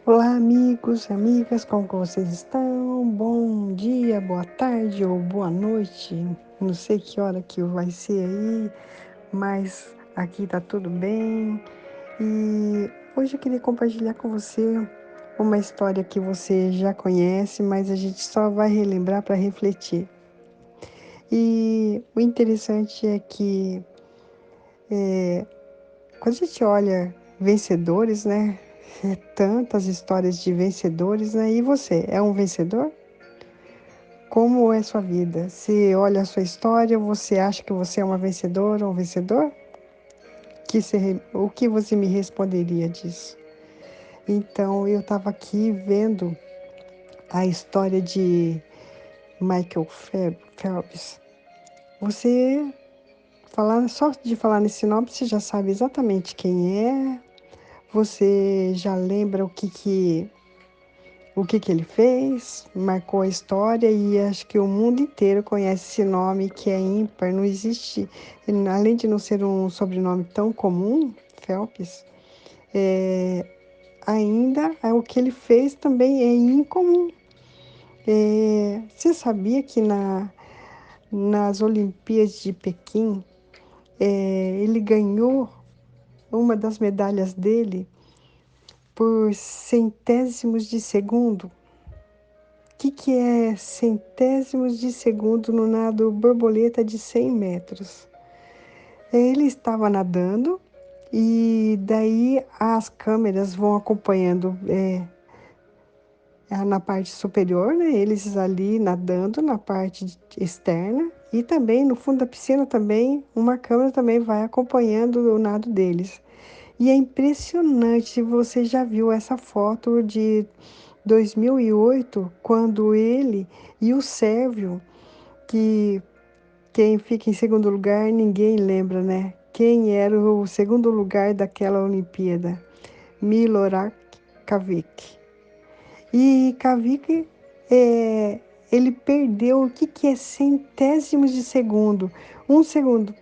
Olá, amigos e amigas, como que vocês estão? Bom dia, boa tarde ou boa noite. Não sei que hora que vai ser aí, mas aqui tá tudo bem. E hoje eu queria compartilhar com você uma história que você já conhece, mas a gente só vai relembrar para refletir. E o interessante é que quando a gente olha vencedores, né? Tantas histórias de vencedores, né? E você, é um vencedor? Como é sua vida? Se olha a sua história, você acha que você é uma vencedora ou um vencedor? O que você me responderia disso? Então, eu estava aqui vendo a história de Michael Phelps. Você, só de falar nesse nome, você já sabe exatamente quem é, você já lembra o que ele fez, marcou a história e acho que o mundo inteiro conhece esse nome que é ímpar, não existe, além de não ser um sobrenome tão comum, Phelps, ainda o que ele fez também é incomum. Você sabia que nas Olimpíadas de Pequim, ele ganhou uma das medalhas dele por centésimos de segundo? Que é centésimos de segundo no nado borboleta de 100 metros? Ele estava nadando e daí as câmeras vão acompanhando na parte superior, né? Eles ali nadando na parte externa e também no fundo da piscina também uma câmera também vai acompanhando o nado deles. E é impressionante, você já viu essa foto de 2008, quando ele e o Sérvio, que quem fica em segundo lugar, ninguém lembra, né? Quem era o segundo lugar daquela Olimpíada? Milorad Kavik. E Kavik, ele perdeu o que é centésimos de segundo. Um segundo.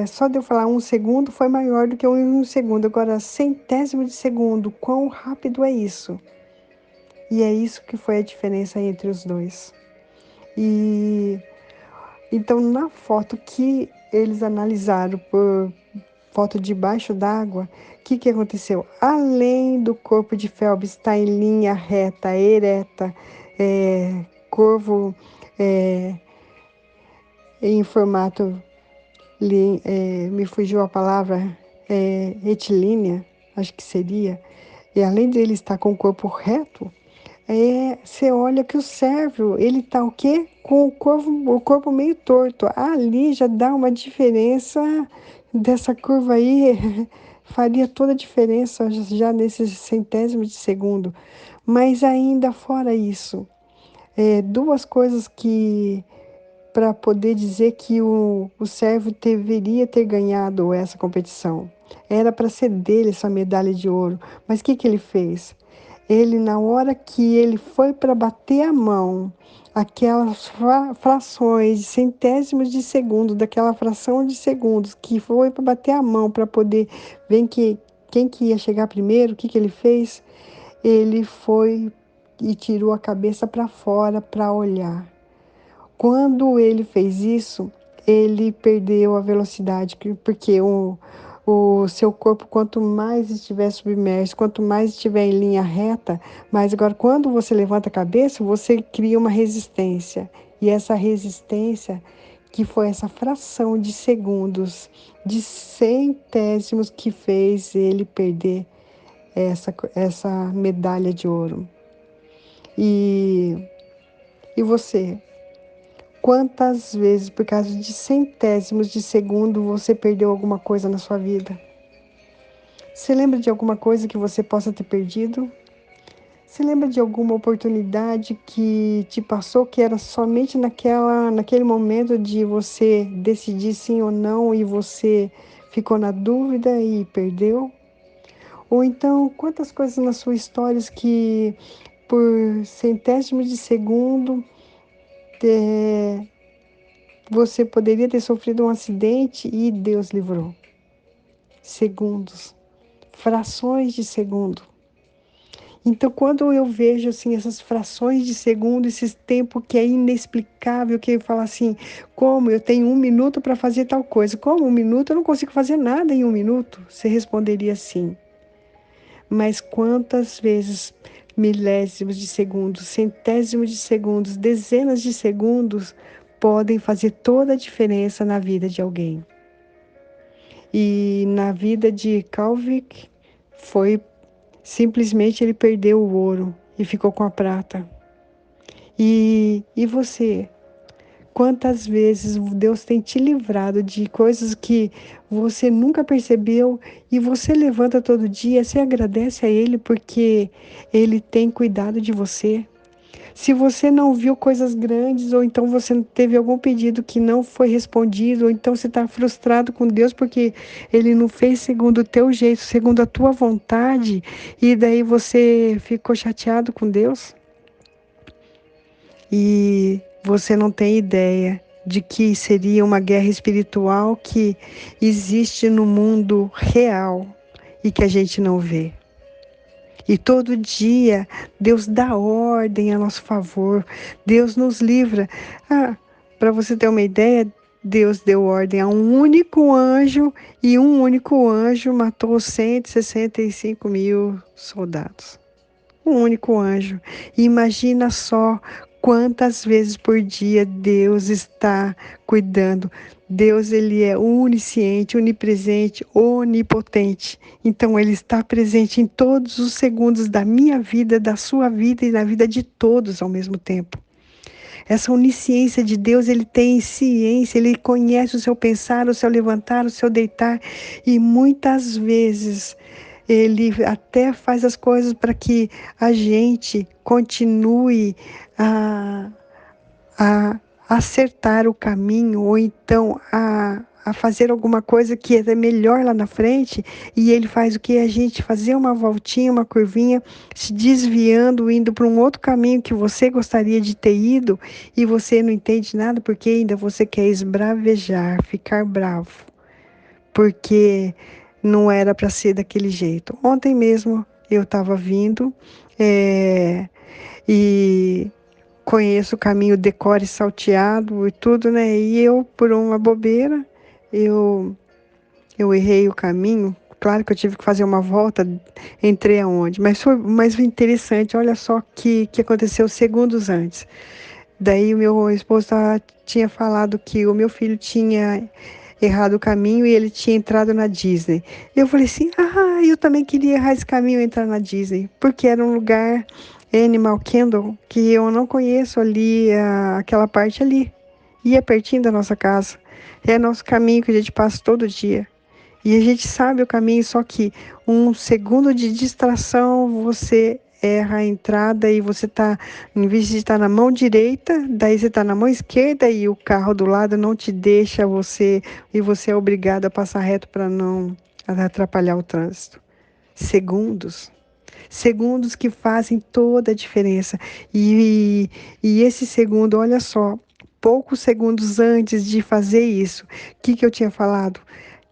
Só de eu falar um segundo foi maior do que um segundo. Agora, centésimo de segundo, quão rápido é isso? E é isso que foi a diferença entre os dois. E então, na foto que eles analisaram por foto debaixo d'água, que aconteceu? Além do corpo de Phelps estar em linha reta, ereta, curvo, é, em formato, me fugiu a palavra, retilínea, acho que seria, e além dele estar com o corpo reto, você olha que o Sérvio, ele tá o quê? Com o corpo meio torto. Ali já dá uma diferença dessa curva aí, faria toda a diferença já nesses centésimos de segundo. Mas ainda fora isso, duas coisas que para poder dizer que o Sérvio deveria ter ganhado essa competição. Era para ser dele essa medalha de ouro. Mas o que ele fez? Ele, na hora que ele foi para bater a mão, aquelas frações, centésimos de segundo, daquela fração de segundos, que foi para bater a mão para poder ver quem que ia chegar primeiro, o que ele fez? Ele foi e tirou a cabeça para fora para olhar. Quando ele fez isso, ele perdeu a velocidade, porque o seu corpo, quanto mais estiver submerso, quanto mais estiver em linha reta, mas agora quando você levanta a cabeça, você cria uma resistência. E essa resistência, que foi essa fração de segundos, de centésimos, que fez ele perder essa medalha de ouro. E você? Quantas vezes, por causa de centésimos de segundo, você perdeu alguma coisa na sua vida? Você lembra de alguma coisa que você possa ter perdido? Você lembra de alguma oportunidade que te passou que era somente naquele momento de você decidir sim ou não e você ficou na dúvida e perdeu? Ou então, quantas coisas na sua história que por centésimos de segundo você poderia ter sofrido um acidente e Deus livrou? Segundos, frações de segundo. Então, quando eu vejo assim essas frações de segundo, esse tempo que é inexplicável, que eu falo assim, como eu tenho 1 minuto para fazer tal coisa, como 1 minuto eu não consigo fazer nada em 1 minuto? Você responderia sim. Mas quantas vezes milésimos de segundos, centésimos de segundos, dezenas de segundos podem fazer toda a diferença na vida de alguém? E na vida de Calvin foi simplesmente ele perdeu o ouro e ficou com a prata. E você? Quantas vezes Deus tem te livrado de coisas que você nunca percebeu e você levanta todo dia, você agradece a Ele porque Ele tem cuidado de você? Se você não viu coisas grandes, ou então você teve algum pedido que não foi respondido, ou então você está frustrado com Deus porque Ele não fez segundo o teu jeito, segundo a tua vontade, e daí você ficou chateado com Deus, e você não tem ideia de que seria uma guerra espiritual que existe no mundo real e que a gente não vê. E todo dia Deus dá ordem a nosso favor. Deus nos livra. Para você ter uma ideia, Deus deu ordem a um único anjo e um único anjo matou 165 mil soldados. Um único anjo. E imagina só quantas vezes por dia Deus está cuidando. Deus, ele é onisciente, onipresente, onipotente. Então, ele está presente em todos os segundos da minha vida, da sua vida e na vida de todos ao mesmo tempo. Essa onisciência de Deus, ele tem ciência, ele conhece o seu pensar, o seu levantar, o seu deitar. E muitas vezes ele até faz as coisas para que a gente continue a, a acertar o caminho, ou então a fazer alguma coisa que é melhor lá na frente, e ele faz o que? A gente fazer uma voltinha, uma curvinha, se desviando, indo para um outro caminho que você gostaria de ter ido, e você não entende nada, porque ainda você quer esbravejar, ficar bravo, porque não era para ser daquele jeito. Ontem mesmo eu estava vindo, e conheço o caminho decore salteado e tudo, né? E eu, por uma bobeira, eu, eu errei o caminho. Claro que eu tive que fazer uma volta, entrei aonde, mas foi interessante, olha só que aconteceu segundos antes. Daí o meu esposo tinha falado que o meu filho tinha errado o caminho e ele tinha entrado na Disney. Eu falei assim, eu também queria errar esse caminho e entrar na Disney, porque era um lugar, Animal Kingdom, que eu não conheço ali, aquela parte ali. E é pertinho da nossa casa. É nosso caminho que a gente passa todo dia. E a gente sabe o caminho, só que 1 segundo de distração, você erra a entrada e você tá, em vez de estar na mão direita, daí você tá na mão esquerda e o carro do lado não te deixa você, e você é obrigado a passar reto para não atrapalhar o trânsito. Segundos. Segundos que fazem toda a diferença. E esse segundo, olha só, poucos segundos antes de fazer isso, o que eu tinha falado?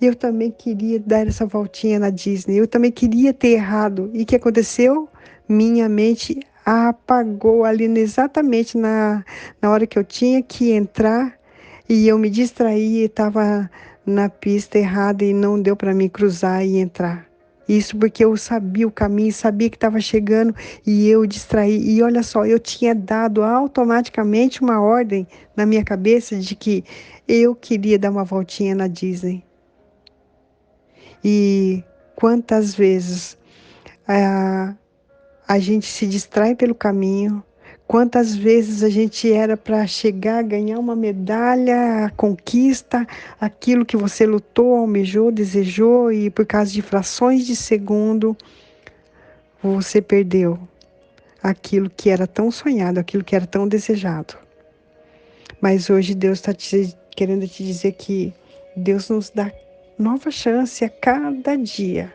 Eu também queria dar essa voltinha na Disney. Eu também queria ter errado. E o que aconteceu? Minha mente apagou ali exatamente na hora que eu tinha que entrar. E eu me distraí e estava na pista errada e não deu para mim cruzar e entrar. Isso porque eu sabia o caminho, sabia que estava chegando e eu distraí. E olha só, eu tinha dado automaticamente uma ordem na minha cabeça de que eu queria dar uma voltinha na Disney. E quantas vezes a, a gente se distrai pelo caminho, quantas vezes a gente era para chegar, ganhar uma medalha, conquista, aquilo que você lutou, almejou, desejou, e por causa de frações de segundo, você perdeu aquilo que era tão sonhado, aquilo que era tão desejado. Mas hoje Deus está querendo te dizer que Deus nos dá nova chance a cada dia.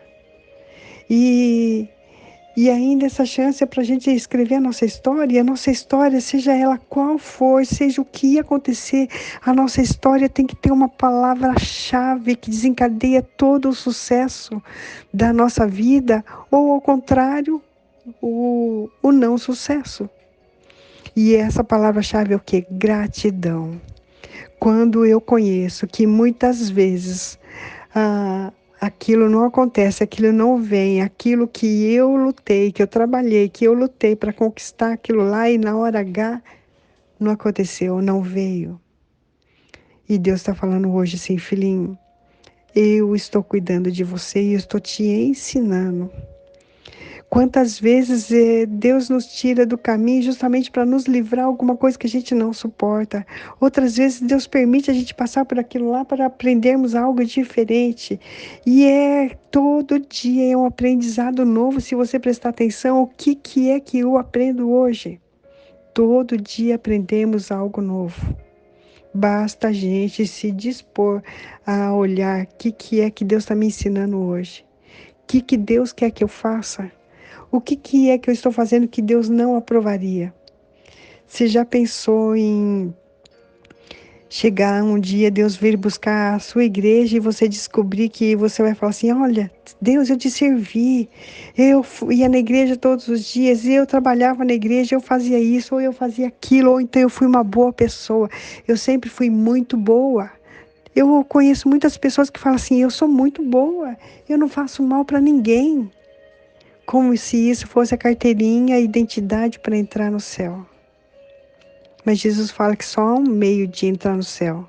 E, e ainda essa chance é para a gente escrever a nossa história, e a nossa história, seja ela qual for, seja o que acontecer, a nossa história tem que ter uma palavra-chave que desencadeia todo o sucesso da nossa vida, ou ao contrário, o não sucesso. E essa palavra-chave é o quê? Gratidão. Quando eu conheço que muitas vezes aquilo não acontece, aquilo não vem, aquilo que eu lutei, que eu trabalhei, que eu lutei para conquistar aquilo lá e na hora H não aconteceu, não veio. E Deus está falando hoje assim, filhinho, eu estou cuidando de você e eu estou te ensinando. Quantas vezes Deus nos tira do caminho justamente para nos livrar de alguma coisa que a gente não suporta. Outras vezes Deus permite a gente passar por aquilo lá para aprendermos algo diferente. E todo dia é um aprendizado novo, se você prestar atenção, o que é que eu aprendo hoje? Todo dia aprendemos algo novo. Basta a gente se dispor a olhar o que é que Deus está me ensinando hoje. O que Deus quer que eu faça? O que é que eu estou fazendo que Deus não aprovaria? Você já pensou em chegar um dia, Deus vir buscar a sua igreja e você descobrir que você vai falar assim, olha, Deus, eu te servi, eu ia na igreja todos os dias, eu trabalhava na igreja, eu fazia isso, ou eu fazia aquilo, ou então eu fui uma boa pessoa, eu sempre fui muito boa. Eu conheço muitas pessoas que falam assim, eu sou muito boa, eu não faço mal para ninguém. Como se isso fosse a carteirinha, a identidade para entrar no céu. Mas Jesus fala que só há um meio de entrar no céu,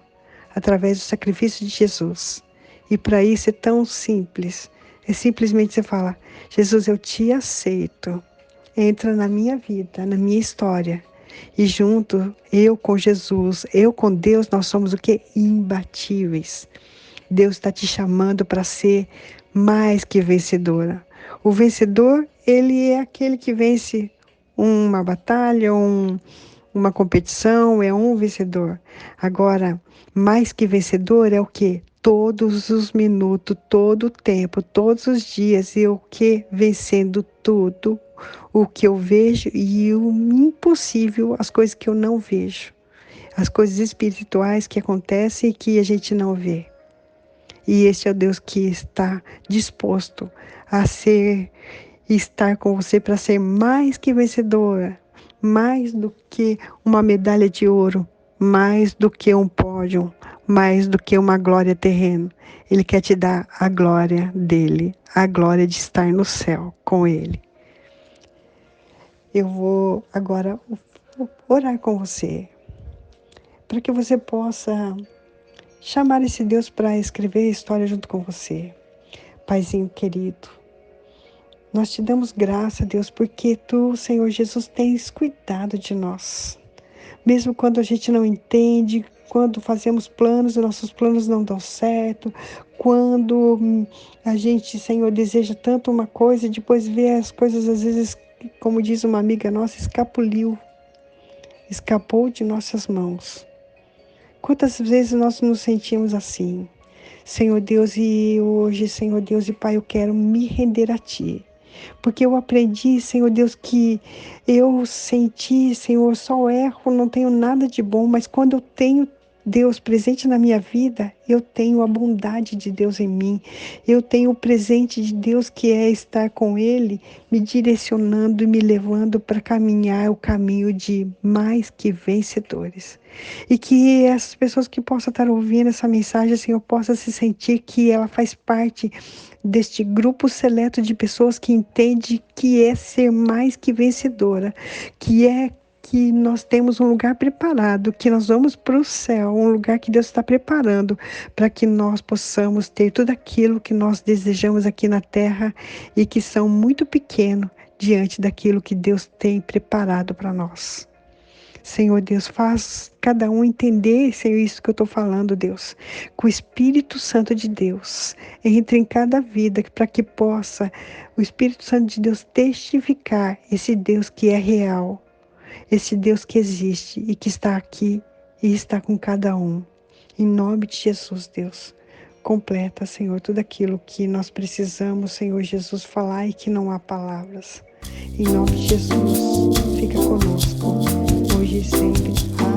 através do sacrifício de Jesus. E para isso é tão simples. É simplesmente você falar, Jesus, eu te aceito. Entra na minha vida, na minha história. E junto, eu com Jesus, eu com Deus, nós somos o quê? Imbatíveis. Deus está te chamando para ser mais que vencedora. O vencedor, ele é aquele que vence uma batalha, uma competição, é um vencedor. Agora, mais que vencedor é o quê? Todos os minutos, todo o tempo, todos os dias, e o que? Vencendo tudo o que eu vejo e o impossível, as coisas que eu não vejo. As coisas espirituais que acontecem e que a gente não vê. E esse é o Deus que está disposto a estar com você para ser mais que vencedora, mais do que uma medalha de ouro, mais do que um pódio, mais do que uma glória terrena. Ele quer te dar a glória dele, a glória de estar no céu com ele. Eu vou agora orar com você, para que você possa chamar esse Deus para escrever a história junto com você. Paizinho querido, nós te damos graça, Deus, porque tu, Senhor Jesus, tens cuidado de nós. Mesmo quando a gente não entende, quando fazemos planos e nossos planos não dão certo, quando a gente, Senhor, deseja tanto uma coisa e depois vê as coisas, às vezes, como diz uma amiga nossa, escapou de nossas mãos. Quantas vezes nós nos sentimos assim? Senhor Deus, e hoje, Senhor Deus e Pai, eu quero me render a Ti. Porque eu aprendi, Senhor Deus, que eu senti, Senhor, só erro, não tenho nada de bom, mas quando eu tenho Deus presente na minha vida, eu tenho a bondade de Deus em mim. Eu tenho o presente de Deus que é estar com Ele, me direcionando e me levando para caminhar o caminho de mais que vencedores. E que essas pessoas que possam estar ouvindo essa mensagem, Senhor, possam se sentir que ela faz parte deste grupo seleto de pessoas que entende que é ser mais que vencedora, que nós temos um lugar preparado, que nós vamos para o céu, um lugar que Deus está preparando para que nós possamos ter tudo aquilo que nós desejamos aqui na terra e que são muito pequenos diante daquilo que Deus tem preparado para nós. Senhor Deus, faz cada um entender, Senhor, isso que eu estou falando, Deus. Que o Espírito Santo de Deus entre em cada vida para que possa o Espírito Santo de Deus testificar esse Deus que é real, esse Deus que existe e que está aqui e está com cada um. Em nome de Jesus, Deus. Completa, Senhor, tudo aquilo que nós precisamos, Senhor Jesus, falar e que não há palavras. Em nome de Jesus, fica conosco, hoje e sempre.